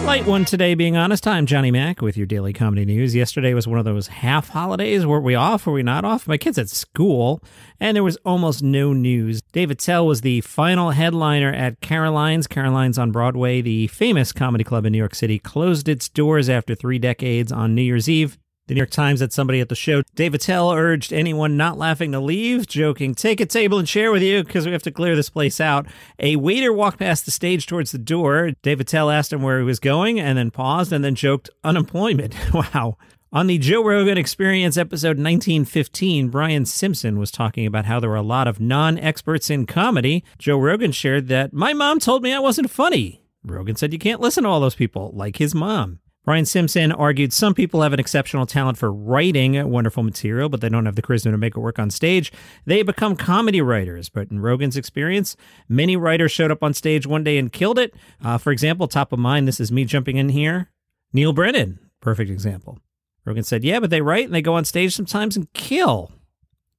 Light one today, being honest. I'm Johnny Mac with your daily comedy news. Yesterday was one of those half holidays. Were we off? Were we not off? My kid's at school, and there was almost no news. David Attell was the final headliner at Caroline's. Caroline's on Broadway, the famous comedy club in New York City, closed its doors after 3 decades on New Year's Eve. The New York Times had somebody at the show. David Attell urged anyone not laughing to leave, joking, "Take a table and chair with you because we have to clear this place out." A waiter walked past the stage towards the door. David Attell asked him where he was going and then paused and then joked, "Unemployment." Wow. On the Joe Rogan Experience episode 1915, Brian Simpson was talking about how there were a lot of non-experts in comedy. Joe Rogan shared that, "My mom told me I wasn't funny." Rogan said you can't listen to all those people, like his mom. Brian Simpson argued some people have an exceptional talent for writing wonderful material, but they don't have the charisma to make it work on stage. They become comedy writers. But in Rogan's experience, many writers showed up on stage one day and killed it. For example, top of mind, this is me jumping in here. Neil Brennan, perfect example. Rogan said, yeah, but they write and they go on stage sometimes and kill.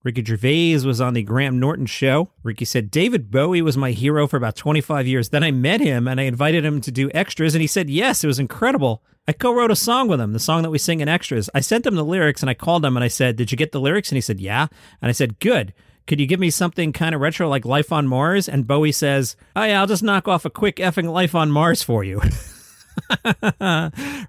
Ricky Gervais was on the Graham Norton show. Ricky said, David Bowie was my hero for about 25 years. Then I met him and I invited him to do extras, and he said, yes, it was incredible. I co-wrote a song with him, the song that we sing in extras. I sent him the lyrics and I called him and I said, did you get the lyrics? And he said, yeah. And I said, good. Could you give me something kind of retro like Life on Mars? And Bowie says, oh yeah, I'll just knock off a quick effing Life on Mars for you.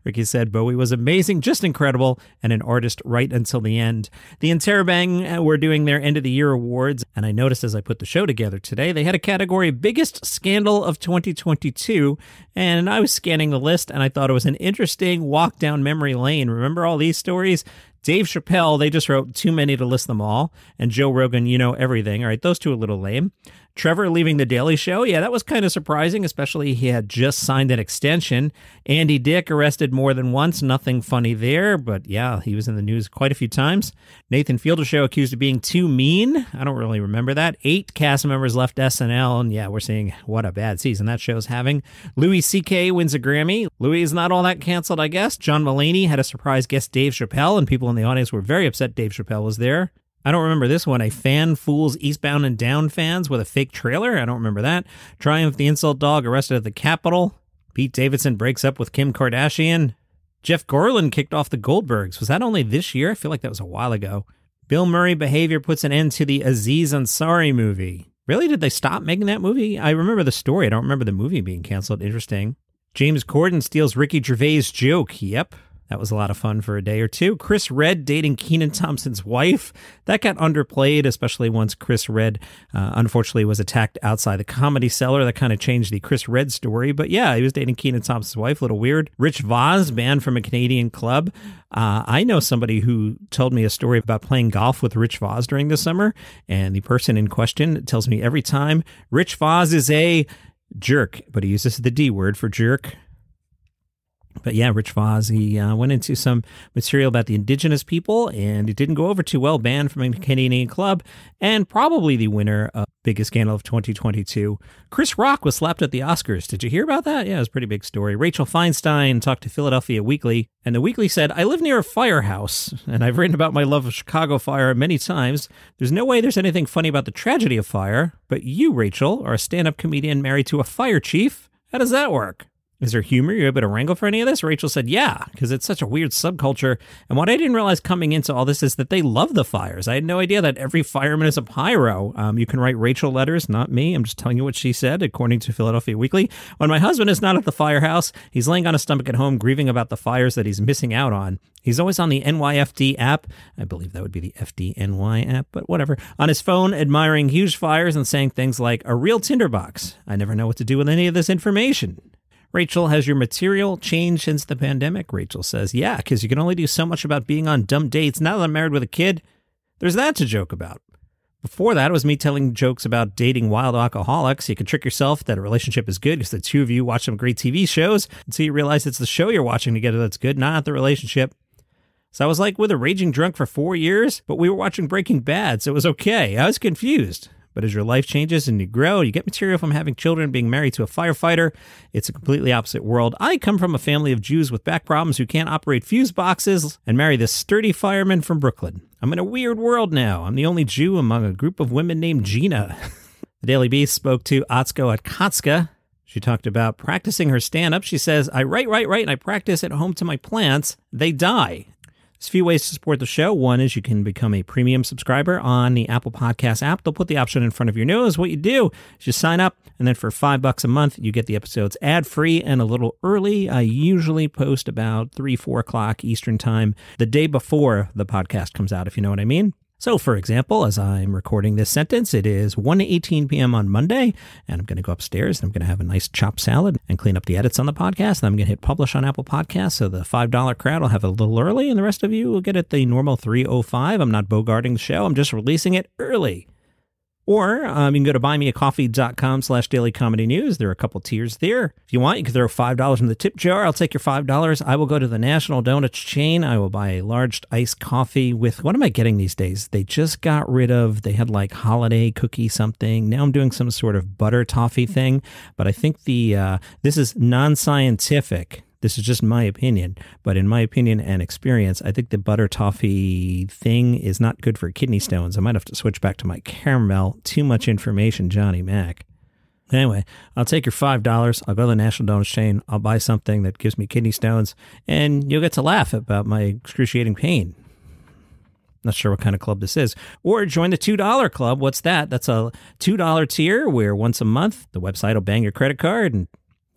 Ricky said Bowie was amazing, just incredible, and an artist right until the end. The Interrobang were doing their end of the year awards, and I noticed as I put the show together today, they had a category Biggest Scandal of 2022, and I was scanning the list, and I thought it was an interesting walk down memory lane. Remember all these stories? Dave Chappelle, they just wrote too many to list them all. And Joe Rogan, you know everything. All right, those two are a little lame. Trevor leaving The Daily Show. Yeah, that was kind of surprising, especially he had just signed an extension. Andy Dick arrested more than once. Nothing funny there, but yeah, he was in the news quite a few times. Nathan Fielder Show accused of being too mean. I don't really remember that. 8 cast members left SNL, and yeah, we're seeing what a bad season that show's having. Louis C.K. wins a Grammy. Louis is not all that canceled, I guess. John Mulaney had a surprise guest Dave Chappelle, and people in the audience were very upset Dave Chappelle was there. I don't remember this one. A fan fools Eastbound and Down fans with a fake trailer. I don't remember that. Triumph the Insult Dog arrested at the Capitol. Pete Davidson breaks up with Kim Kardashian. Jeff Garlin kicked off the Goldbergs. Was that only this year? I feel like that was a while ago. Bill Murray behavior puts an end to the Aziz Ansari movie. Really? Did they stop making that movie? I remember the story. I don't remember the movie being canceled. Interesting. James Corden steals Ricky Gervais' joke. Yep. That was a lot of fun for a day or two. Chris Redd dating Kenan Thompson's wife. That got underplayed, especially once Chris Redd, unfortunately, was attacked outside the Comedy Cellar. That kind of changed the Chris Redd story. But yeah, he was dating Kenan Thompson's wife. A little weird. Rich Voss, banned from a Canadian club. I know somebody who told me a story about playing golf with Rich Voss during the summer. And the person in question tells me every time, Rich Voss is a jerk. But he uses the D word for jerk. But yeah, Rich Voss, he went into some material about the indigenous people, and it didn't go over too well, banned from a Canadian club, and probably the winner of Biggest Scandal of 2022. Chris Rock was slapped at the Oscars. Did you hear about that? Yeah, it was a pretty big story. Rachel Feinstein talked to Philadelphia Weekly, and the Weekly said, I live near a firehouse, and I've written about my love of Chicago fire many times. There's no way there's anything funny about the tragedy of fire, but you, Rachel, are a stand-up comedian married to a fire chief. How does that work? Is there humor? You're able to wrangle for any of this? Rachel said, yeah, because it's such a weird subculture. And what I didn't realize coming into all this is that they love the fires. I had no idea that every fireman is a pyro. You can write Rachel letters, not me. I'm just telling you what she said, according to Philadelphia Weekly. When my husband is not at the firehouse, he's laying on his stomach at home, grieving about the fires that he's missing out on. He's always on the NYFD app. I believe that would be the FDNY app, but whatever. On his phone, admiring huge fires and saying things like, a real tinderbox. I never know what to do with any of this information. Rachel, has your material changed since the pandemic? Rachel says, yeah, because you can only do so much about being on dumb dates. Now that I'm married with a kid, there's that to joke about. Before that, it was me telling jokes about dating wild alcoholics. You can trick yourself that a relationship is good because the two of you watch some great TV shows until you realize it's the show you're watching together that's good, not the relationship. So I was like with a raging drunk for 4 years, but we were watching Breaking Bad, so it was okay. I was confused. But as your life changes and you grow, you get material from having children, being married to a firefighter. It's a completely opposite world. I come from a family of Jews with back problems who can't operate fuse boxes and marry this sturdy fireman from Brooklyn. I'm in a weird world now. I'm the only Jew among a group of women named Gina. The Daily Beast spoke to Atsuko at Katska. She talked about practicing her stand-up. She says, I write, and I practice at home to my plants. They die. There's a few ways to support the show. One is you can become a premium subscriber on the Apple Podcast app. They'll put the option in front of your nose. What you do is you sign up, and then for $5 a month, you get the episodes ad-free and a little early. I usually post about 3-4 o'clock Eastern time the day before the podcast comes out, if you know what I mean. So, for example, as I'm recording this sentence, it is 1:18 p.m. on Monday, and I'm going to go upstairs, and I'm going to have a nice chopped salad and clean up the edits on the podcast, and I'm going to hit publish on Apple Podcasts, so the $5 crowd will have it a little early, and the rest of you will get it the normal 3:05. I'm not bogarting the show. I'm just releasing it early. Or you can go to buymeacoffee.com/dailycomedynews. There are a couple tiers there. If you want, you can throw $5 in the tip jar. I'll take your $5. I will go to the National Donuts chain. I will buy a large iced coffee with, what am I getting these days? They just got rid of, they had like holiday cookie something. Now I'm doing some sort of butter toffee thing. But I think this is non-scientific. This is just my opinion, but in my opinion and experience, I think the butter toffee thing is not good for kidney stones. I might have to switch back to my caramel. Too much information, Johnny Mac. Anyway, I'll take your $5. I'll go to the National Donuts chain. I'll buy something that gives me kidney stones, and you'll get to laugh about my excruciating pain. Not sure what kind of club this is. Or join the $2 club. What's that? That's a $2 tier where once a month, the website will bang your credit card and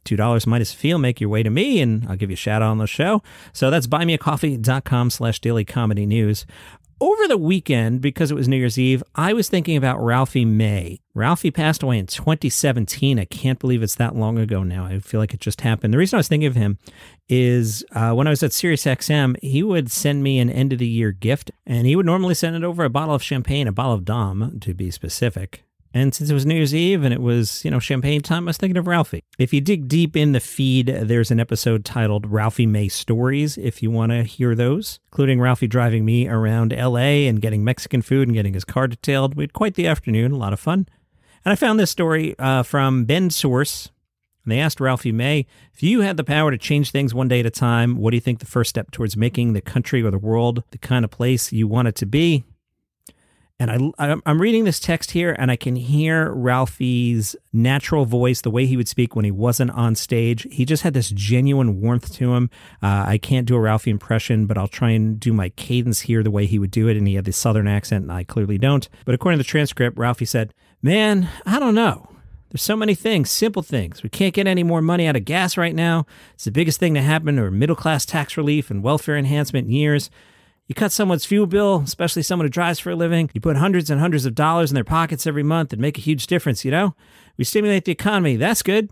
$2 minus a fee will make your way to me, and I'll give you a shout out on the show. So that's buymeacoffee.com/dailycomedynews. Over the weekend, because it was New Year's Eve, I was thinking about Ralphie May. Ralphie passed away in 2017. I can't believe it's that long ago now. I feel like it just happened. The reason I was thinking of him is when I was at SiriusXM, he would send me an end-of-the-year gift, and he would normally send it over a bottle of champagne, a bottle of Dom, to be specific. And since it was New Year's Eve and it was, champagne time, I was thinking of Ralphie. If you dig deep in the feed, there's an episode titled Ralphie May Stories, if you want to hear those, including Ralphie driving me around L.A. and getting Mexican food and getting his car detailed. We had quite the afternoon, a lot of fun. And I found this story from Ben Source. And they asked Ralphie May, if you had the power to change things one day at a time, what do you think the first step towards making the country or the world the kind of place you want it to be? And I'm reading this text here, and I can hear Ralphie's natural voice, the way he would speak when he wasn't on stage. He just had this genuine warmth to him. I can't do a Ralphie impression, but I'll try and do my cadence here the way he would do it, and he had this southern accent, and I clearly don't. But according to the transcript, Ralphie said, man, I don't know. There's so many things, simple things. We can't get any more money out of gas right now. It's the biggest thing to happen, or middle-class tax relief and welfare enhancement in years. You cut someone's fuel bill, especially someone who drives for a living. You put hundreds and hundreds of dollars in their pockets every month and make a huge difference, We stimulate the economy. That's good.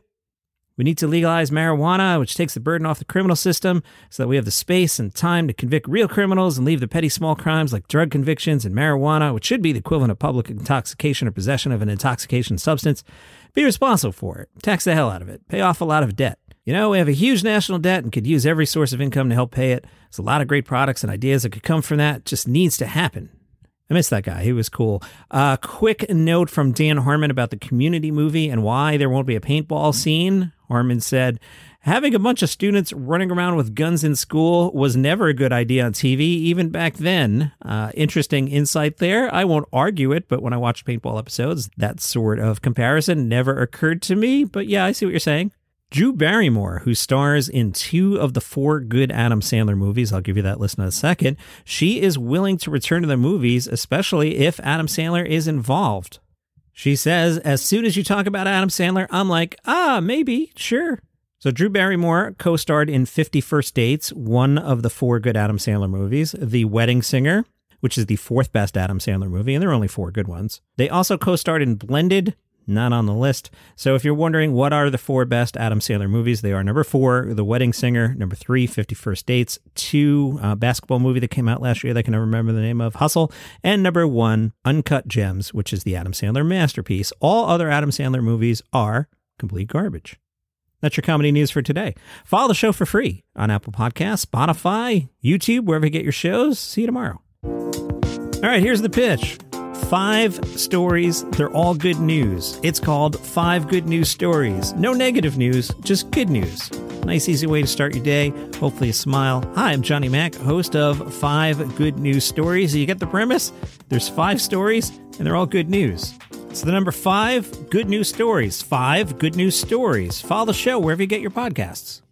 We need to legalize marijuana, which takes the burden off the criminal system so that we have the space and time to convict real criminals and leave the petty small crimes like drug convictions and marijuana, which should be the equivalent of public intoxication or possession of an intoxication substance. Be responsible for it. Tax the hell out of it. Pay off a lot of debt. We have a huge national debt and could use every source of income to help pay it. There's a lot of great products and ideas that could come from that. It just needs to happen. I miss that guy. He was cool. Quick note from Dan Harmon about the Community movie and why there won't be a paintball scene. Harmon said, having a bunch of students running around with guns in school was never a good idea on TV, even back then. Interesting insight there. I won't argue it, but when I watched paintball episodes, that sort of comparison never occurred to me. But yeah, I see what you're saying. Drew Barrymore, who stars in 2 of the 4 good Adam Sandler movies, I'll give you that list in a second, she is willing to return to the movies, especially if Adam Sandler is involved. She says, as soon as you talk about Adam Sandler, I'm like, maybe, sure. So Drew Barrymore co-starred in 50 First Dates, one of the 4 good Adam Sandler movies, The Wedding Singer, which is the 4th best Adam Sandler movie, and there are only 4 good ones. They also co-starred in Blended, not on the list. So if you're wondering what are the 4 best Adam Sandler movies, they are number 4, The Wedding Singer, number 3, 50 First Dates, 2, basketball movie that came out last year that I can never remember the name of, Hustle, and number 1, Uncut Gems, which is the Adam Sandler masterpiece. All other Adam Sandler movies are complete garbage. That's your comedy news for today. Follow the show for free on Apple Podcasts, Spotify, YouTube, wherever you get your shows. See you tomorrow. All right, here's the pitch. 5 stories, they're all good news. It's called 5 Good News Stories. No negative news, just good news. Nice, easy way to start your day. Hopefully a smile. Hi, I'm Johnny Mac, host of 5 Good News Stories. You get the premise? There's 5 stories, and they're all good news. It's the number 5 good news stories. 5 good news stories. Follow the show wherever you get your podcasts.